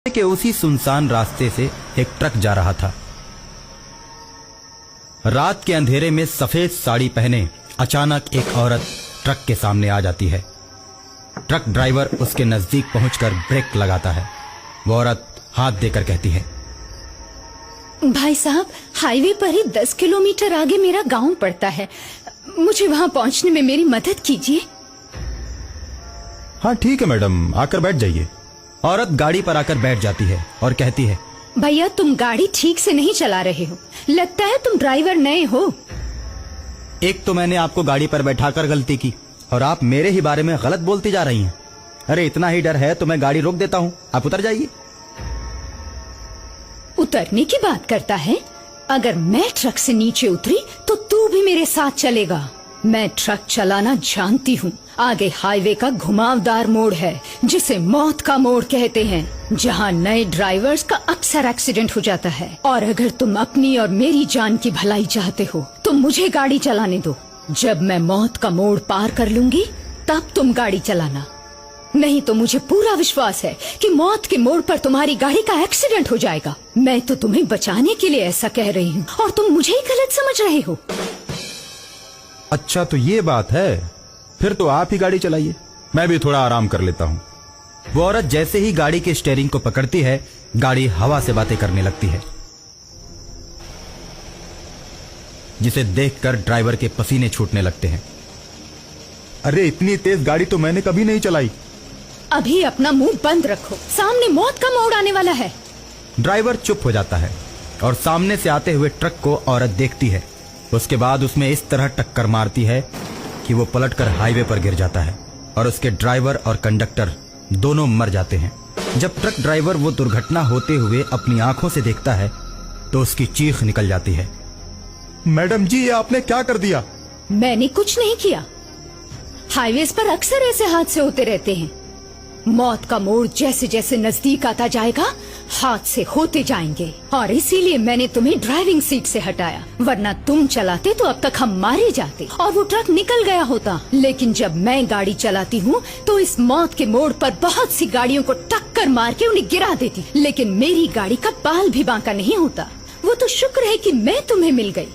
के उसी सुनसान रास्ते से एक ट्रक जा रहा था। रात के अंधेरे में सफेद साड़ी पहने अचानक एक औरत ट्रक के सामने आ जाती है। ट्रक ड्राइवर उसके नजदीक पहुंचकर ब्रेक लगाता है। वो औरत हाथ देकर कहती है, भाई साहब, हाईवे पर ही 10 किलोमीटर आगे मेरा गांव पड़ता है, मुझे वहां पहुंचने में मेरी मदद कीजिए। हाँ ठीक है मैडम, आकर बैठ जाइए। औरत गाड़ी पर आकर बैठ जाती है और कहती है, भैया तुम गाड़ी ठीक से नहीं चला रहे हो, लगता है तुम ड्राइवर नए हो। एक तो मैंने आपको गाड़ी पर बैठाकर गलती की और आप मेरे ही बारे में गलत बोलती जा रही हैं। अरे इतना ही डर है तो मैं गाड़ी रोक देता हूँ, आप उतर जाइए। उतरने की बात करता है? अगर मैं ट्रक से नीचे उतरी तो तू भी मेरे साथ चलेगा। मैं ट्रक चलाना जानती हूँ। आगे हाईवे का घुमावदार मोड़ है जिसे मौत का मोड़ कहते हैं, जहाँ नए ड्राइवर्स का अक्सर एक्सीडेंट हो जाता है। और अगर तुम अपनी और मेरी जान की भलाई चाहते हो तो मुझे गाड़ी चलाने दो। जब मैं मौत का मोड़ पार कर लूंगी तब तुम गाड़ी चलाना, नहीं तो मुझे पूरा विश्वास है कि मौत के मोड़ पर तुम्हारी गाड़ी का एक्सीडेंट हो जाएगा। मैं तो तुम्हें बचाने के लिए ऐसा कह रही हूँ और तुम मुझे ही गलत समझ रहे हो। अच्छा तो ये बात है, फिर तो आप ही गाड़ी चलाइए, मैं भी थोड़ा आराम कर लेता हूँ। वो औरत जैसे ही गाड़ी के स्टीयरिंग को पकड़ती है, गाड़ी हवा से बातें करने लगती है, जिसे देखकर ड्राइवर के पसीने छूटने लगते हैं। अरे इतनी तेज गाड़ी तो मैंने कभी नहीं चलाई। अभी अपना मुंह बंद रखो, सामने मौत का मोड़ आने वाला है। ड्राइवर चुप हो जाता है और सामने से आते हुए ट्रक को औरत देखती है। उसके बाद उसमें इस तरह टक्कर मारती है कि वो पलटकर हाईवे पर गिर जाता है और उसके ड्राइवर और कंडक्टर दोनों मर जाते हैं। जब ट्रक ड्राइवर वो दुर्घटना होते हुए अपनी आंखों से देखता है तो उसकी चीख निकल जाती है। मैडम जी, ये आपने क्या कर दिया? मैंने कुछ नहीं किया। हाईवेज पर अक्सर ऐसे हादसे होते रहते हैं। मौत का मोड़ जैसे जैसे नजदीक आता जाएगा हादसे होते जाएंगे, और इसीलिए मैंने तुम्हें ड्राइविंग सीट से हटाया, वरना तुम चलाते तो अब तक हम मारे जाते और वो ट्रक निकल गया होता। लेकिन जब मैं गाड़ी चलाती हूँ तो इस मौत के मोड़ पर बहुत सी गाड़ियों को टक्कर मार के उन्हें गिरा देती, लेकिन मेरी गाड़ी का बाल भी बांका नहीं होता। वो तो शुक्र है कि मैं तुम्हें मिल गई,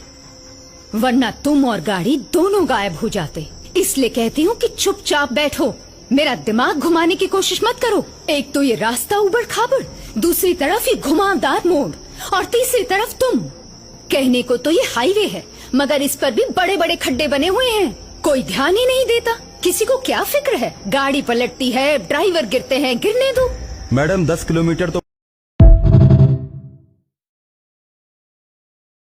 वरना तुम और गाड़ी दोनों गायब हो जाते। इसलिए कहती हूँ कि चुपचाप बैठो, मेरा दिमाग घुमाने की कोशिश मत करो। एक तो ये रास्ता उबड़ खाबड़, दूसरी तरफ ये घुमावदार मोड़ और तीसरी तरफ तुम। कहने को तो ये हाईवे है, मगर इस पर भी बड़े बड़े खड्डे बने हुए हैं। कोई ध्यान ही नहीं देता। किसी को क्या फिक्र है? गाड़ी पलटती है, ड्राइवर गिरते हैं, गिरने दो। मैडम 10 किलोमीटर तो